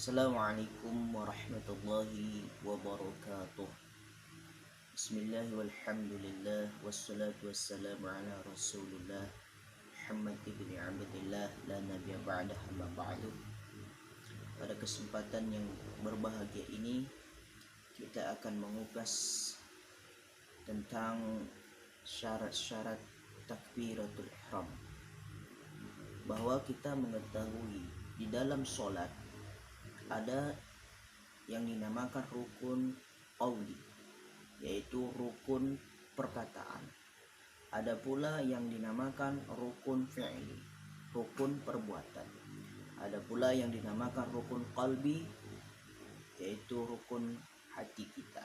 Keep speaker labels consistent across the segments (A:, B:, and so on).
A: Assalamualaikum warahmatullahi wabarakatuh. Bismillah walhamdulillah wassalatu wassalamu ala rasulillah Muhammad ibn Abdillah la nabiyya ba'dah amma ba'du. Pada kesempatan yang berbahagia ini kita akan mengupas tentang syarat-syarat takbiratul ihram. Bahwa kita mengetahui di dalam solat ada yang dinamakan rukun qauli, yaitu rukun perkataan. Ada pula yang dinamakan rukun fi'li, rukun perbuatan. Ada pula yang dinamakan rukun qalbi, yaitu rukun hati kita.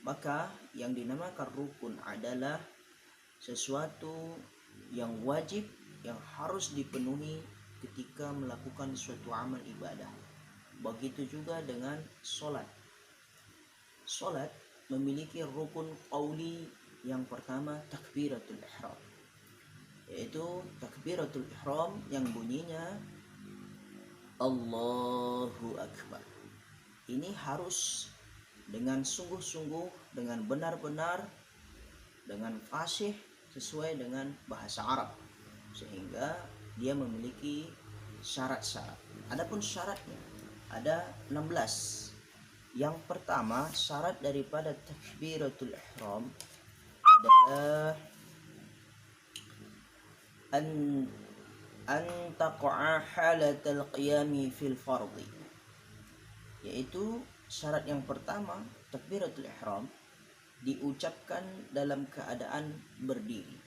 A: Maka yang dinamakan rukun adalah sesuatu yang wajib, yang harus dipenuhi ketika melakukan suatu amal ibadah. Begitu juga dengan solat. Solat memiliki rukun qauli yang pertama, takbiratul ihram, yaitu takbiratul ihram yang bunyinya Allahu Akbar. Ini harus dengan sungguh-sungguh, dengan benar-benar, dengan fasih, sesuai dengan bahasa Arab, sehingga dia memiliki syarat-syarat. Adapun syaratnya ada 16. Yang pertama, syarat daripada takbiratul ihram adalah an taqa'a halatal qiyami fil fardhi, yaitu syarat yang pertama, takbiratul ihram diucapkan dalam keadaan berdiri.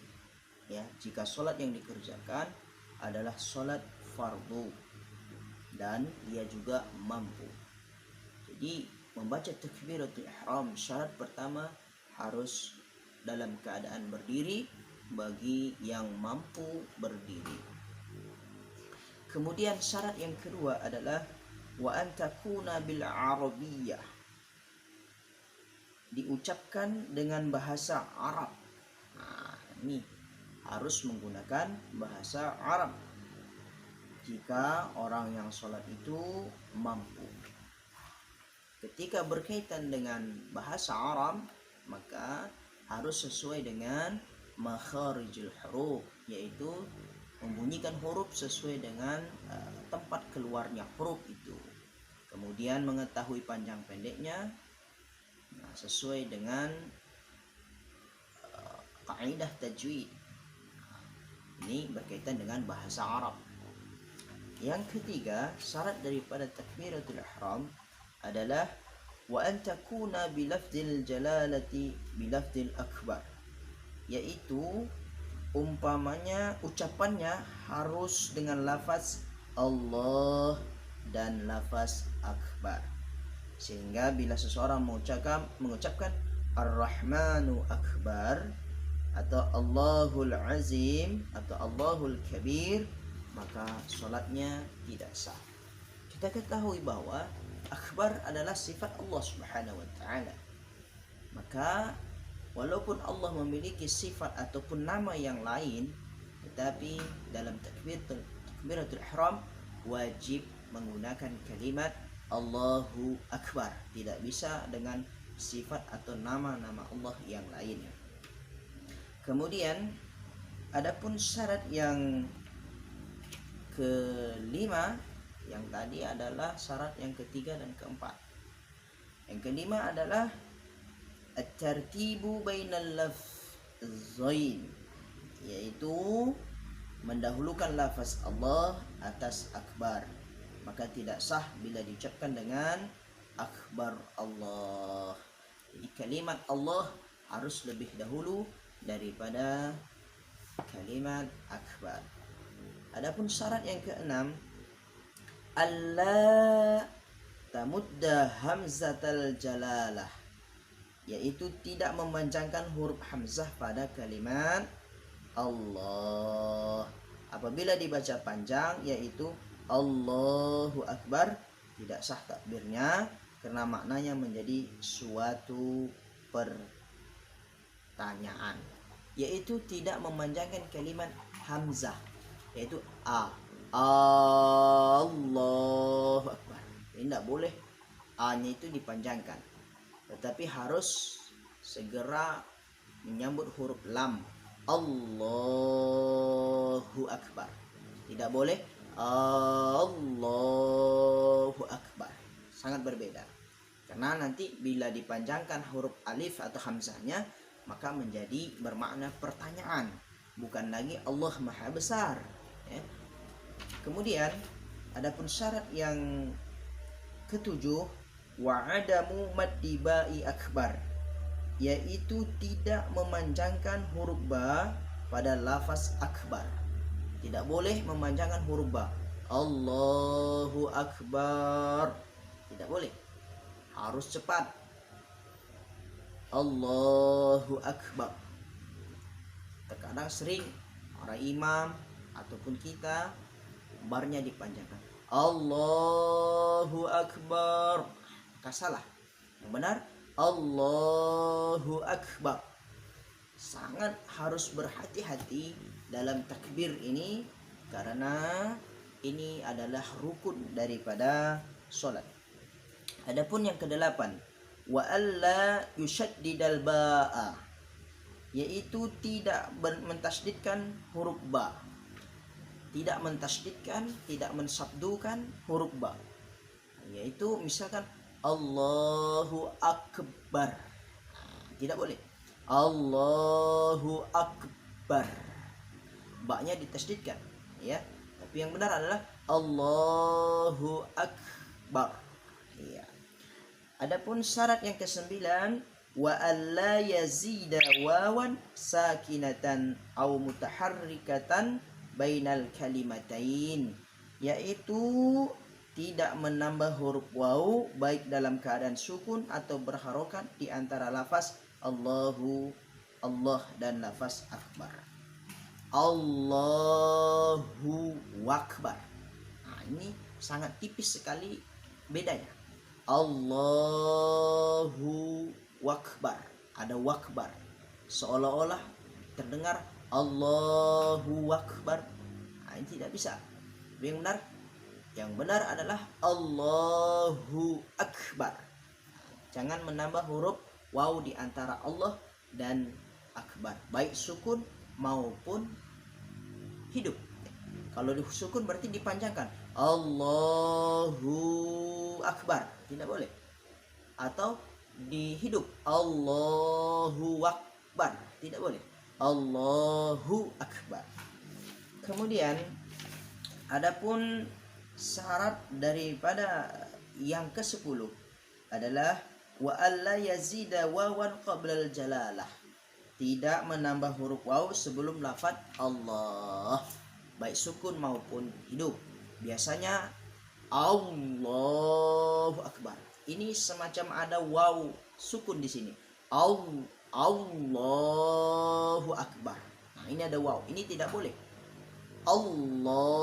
A: Ya, jika solat yang dikerjakan adalah solat fardu dan dia juga mampu. Jadi membaca takbiratul ihram, syarat pertama harus dalam keadaan berdiri bagi yang mampu berdiri. Kemudian syarat yang kedua adalah wa an takuna bil arabiyyah, diucapkan dengan bahasa Arab. Nah, ini harus menggunakan bahasa Arab jika orang yang sholat itu mampu. Ketika berkaitan dengan bahasa Arab, maka harus sesuai dengan makharijul huruf, yaitu membunyikan huruf sesuai dengan tempat keluarnya huruf itu. Kemudian mengetahui panjang pendeknya, sesuai dengan kaidah tajwid. Ini berkaitan dengan bahasa Arab. Yang ketiga, syarat daripada takbiratul ihram adalah wa an takuna bilafdil jalalati bilafdil akbar, yaitu umpamanya ucapannya harus dengan lafaz Allah dan lafaz akbar, sehingga bila seseorang mengucapkan Ar-Rahmanu Akbar atau Allahul Azim atau Allahul Kabir, maka solatnya tidak sah. Kita ketahui bahwa akbar adalah sifat Allah Subhanahu wa taala. Maka walaupun Allah memiliki sifat ataupun nama yang lain, tetapi dalam takbiratul ihram wajib menggunakan kalimat Allahu Akbar. Tidak bisa dengan sifat atau nama-nama Allah yang lainnya. Kemudian adapun syarat yang kelima, yang tadi adalah syarat yang ketiga dan keempat. Yang kelima adalah at-tartibu bainal lafzain, yaitu mendahulukan lafaz Allah atas akbar. Maka tidak sah bila diucapkan dengan akbar Allah. Jadi kalimat Allah harus lebih dahulu daripada kalimat akbar. Adapun syarat yang keenam, alla tamudda hamzatal jalalah, yaitu tidak memanjangkan huruf hamzah pada kalimat Allah. Apabila dibaca panjang, yaitu Allahu Akbar, tidak sah takbirnya karena maknanya menjadi suatu pertanyaan, yaitu tidak memanjangkan kalimat hamzah, yaitu Allahu Akbar. A-nya itu dipanjangkan, tetapi harus segera menyambut huruf lam. Allahu Akbar. Tidak boleh Allahu Akbar. Sangat berbeda. Karena nanti bila dipanjangkan huruf alif atau hamzahnya, maka menjadi bermakna pertanyaan, bukan lagi Allah Maha Besar. Ya. Kemudian adapun syarat yang ketujuh, wa'adamu maddibai akbar, yaitu tidak memanjangkan huruf ba pada lafaz akbar. Tidak boleh memanjangkan huruf ba. Allahu Akbar. Tidak boleh. Harus cepat. Allahu Akbar. Terkadang sering orang imam ataupun kita barnya dipanjangkan. Allahu Akbar. Maka salah. Yang benar Allahu Akbar. Sangat harus berhati-hati dalam takbir ini, karena ini adalah rukun daripada solat. Adapun yang kedelapan, wa alla yushaddidal ba'a, yaitu tidak mentasydidkan huruf ba. Tidak mentasydidkan, tidak mensabdukan huruf ba. Yaitu misalkan Allahu Akbar. Tidak boleh. Allahu Akbar. Ba-nya ditasydidkan, ya. Tapi yang benar adalah Allahu Akbar. Ya. Adapun syarat yang kesembilan, wa alla yazida wawan sakinatan au mutaharrikatan bainal kalimatain, yaitu tidak menambah huruf waw baik dalam keadaan sukun atau berharokat di antara lafaz Allahu, Allah, dan lafaz akbar. Allahu Akbar. Nah, ini sangat tipis sekali bedanya. Allahu Akbar. Ada wakbar. Seolah-olah terdengar Allahu Akbar. Nah, ini tidak bisa. Yang benar adalah Allahu Akbar. Jangan menambah huruf waw di antara Allah dan akbar, baik sukun maupun hidup. Kalau disukun berarti dipanjangkan Allahu Akbar, tidak boleh. Atau di hidup Allahu Akbar, tidak boleh. Allahu Akbar. Kemudian adapun syarat daripada yang ke-10 adalah wa alla yazida wawan qablal jalalah, tidak menambah huruf waw sebelum lafaz Allah, baik sukun maupun hidup. Biasanya Allahu Akbar. Ini semacam ada waw sukun di sini. Allahu Akbar. Nah, ini ada waw. Ini tidak boleh. Allahu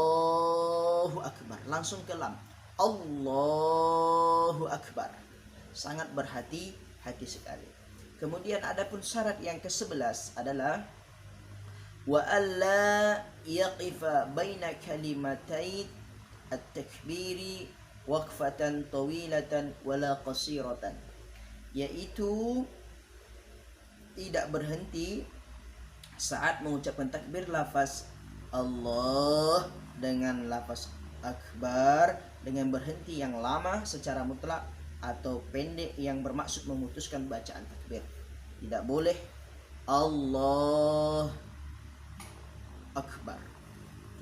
A: Akbar. Langsung ke lam. Allahu Akbar. Sangat berhati-hati sekali. Kemudian adapun syarat yang ke-11 adalah wa alla yaqifa baina kalimatai at-takbiri waqfatan tawilatan wala qasiratan, yaitu tidak berhenti saat mengucapkan takbir lafaz Allah dengan lafaz akbar dengan berhenti yang lama secara mutlak atau pendek yang bermaksud memutuskan bacaan takbir. Tidak boleh Allah Akbar.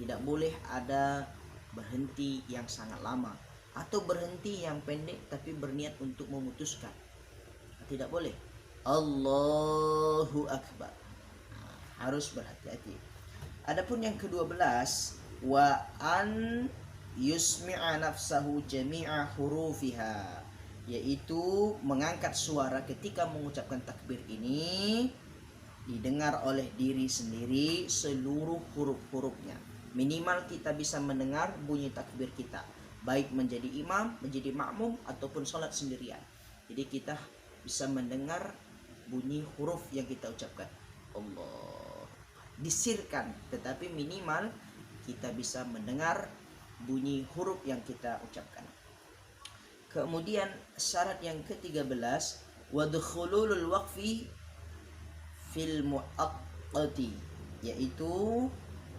A: Tidak boleh ada berhenti yang sangat lama atau berhenti yang pendek tapi berniat untuk memutuskan. Tidak boleh. Allahu Akbar. Harus berhati-hati. Adapun yang ke-12, wa an yusmi'a nafsahu jami'a hurufiha, yaitu mengangkat suara ketika mengucapkan takbir ini didengar oleh diri sendiri seluruh huruf-hurufnya. Minimal kita bisa mendengar bunyi takbir kita, baik menjadi imam, menjadi makmum, ataupun sholat sendirian. Jadi kita bisa mendengar bunyi huruf yang kita ucapkan. Allah disirkan, tetapi minimal kita bisa mendengar bunyi huruf yang kita ucapkan. Kemudian syarat yang ke-13 wa dukhulul waqfi fil muaqqati, yaitu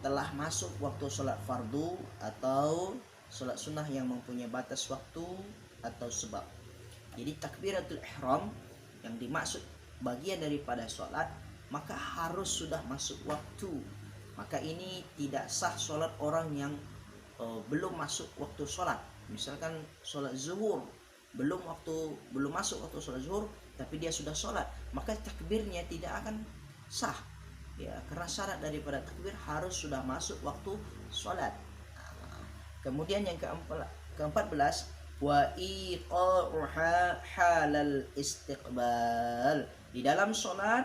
A: telah masuk waktu sholat fardu atau sholat sunnah yang mempunyai batas waktu atau sebab. Jadi takbiratul ihram yang dimaksud bagian daripada sholat, maka harus sudah masuk waktu. Maka ini tidak sah sholat orang yang belum masuk waktu sholat. Misalkan sholat zuhur belum masuk waktu sholat zuhur, tapi dia sudah sholat, maka takbirnya tidak akan sah, ya, karena syarat daripada takbir harus sudah masuk waktu sholat. Kemudian yang ke-14 wa iqa'uha halal istiqbal, di dalam sholat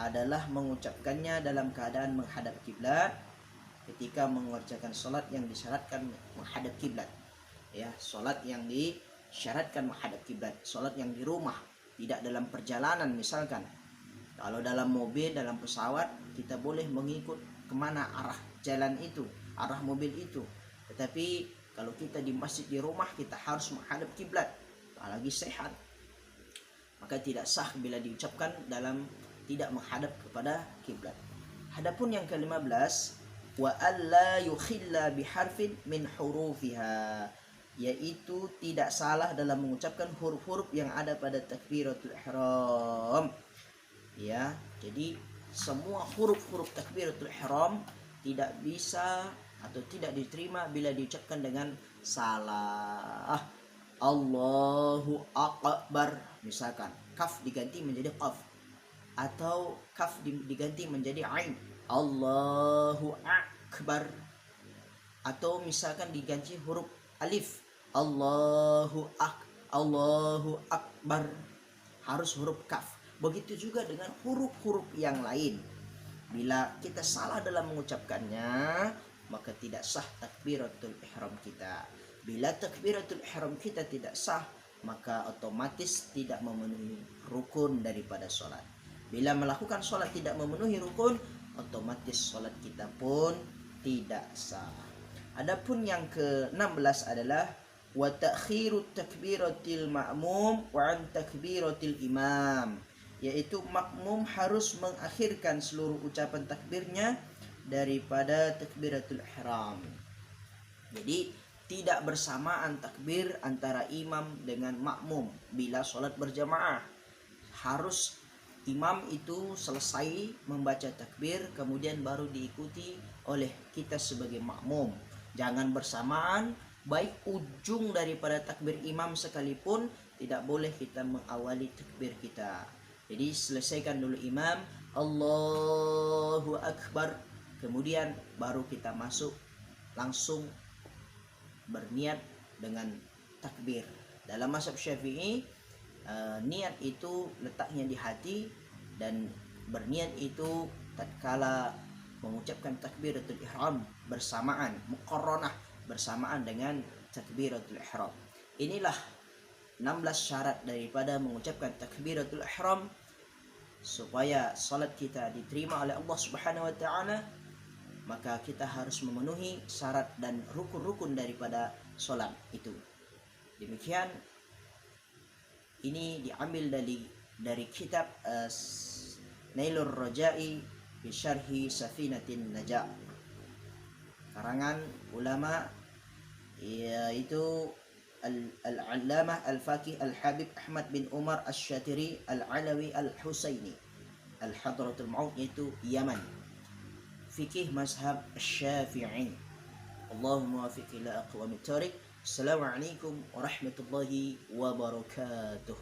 A: adalah mengucapkannya dalam keadaan menghadap kiblat ketika mengerjakan sholat yang disyaratkan menghadap kiblat, ya, sholat yang disyaratkan menghadap kiblat, sholat yang di rumah, tidak dalam perjalanan. Misalkan kalau dalam mobil, dalam pesawat, kita boleh mengikut kemana arah jalan itu, arah mobil itu. Tetapi kalau kita di masjid di rumah, kita harus menghadap kiblat, apalagi sehat, maka tidak sah bila diucapkan dalam tidak menghadap kepada kiblat. Adapun yang ke-15 wa alla yukhilla biharfin min hurufiha, yaitu tidak salah dalam mengucapkan huruf-huruf yang ada pada takbiratul ihram. Ya, jadi semua huruf-huruf takbiratul ihram tidak bisa atau tidak diterima bila diucapkan dengan salah. Allahu akbar, misalkan kaf diganti menjadi qaf, atau kaf diganti menjadi ain, Allahu akbar, atau misalkan diganti huruf alif, Allahu akbar, harus huruf kaf. Begitu juga dengan huruf-huruf yang lain. Bila kita salah dalam mengucapkannya, maka tidak sah takbiratul ihram kita. Bila takbiratul ihram kita tidak sah, maka otomatis tidak memenuhi rukun daripada sholat. Bila melakukan sholat tidak memenuhi rukun, otomatis sholat kita pun tidak sah. Adapun yang ke-16 adalah wa ta'khirut takbiratil ma'mum wa an takbiratil imam, yaitu makmum harus mengakhirkan seluruh ucapan takbirnya daripada takbiratul ihram. Jadi tidak bersamaan takbir antara imam dengan makmum bila sholat berjamaah. Harus imam itu selesai membaca takbir, kemudian baru diikuti oleh kita sebagai makmum. Jangan bersamaan, baik ujung daripada takbir imam sekalipun tidak boleh kita mengawali takbir kita. Jadi selesaikan dulu imam, Allahu akbar, kemudian baru kita masuk langsung berniat dengan takbir. Dalam mazhab Syafi'i, niat itu letaknya di hati, dan berniat itu tatkala mengucapkan takbiratul ihram bersamaan, muqarranah, bersamaan dengan takbiratul ihram. Inilah 16 syarat daripada mengucapkan takbiratul ihram supaya salat kita diterima oleh Allah Subhanahu wa taala. Maka kita harus memenuhi syarat dan rukun-rukun daripada salat itu. Demikian, ini diambil dari kitab Nailur Raja'i bi Syarhi Safinatin Najah, karangan ulama yaitu Al-Allamah Al-Faqih Al-Habib Ahmad bin Umar Asy-Syatiri Al-Alawi Al-Husaini Al-Hadratul Maut, yaitu Yaman, fikih mazhab Syafi'i. Allahumma wafiq ila aqwamit thariq. Assalamualaikum warahmatullahi wabarakatuh.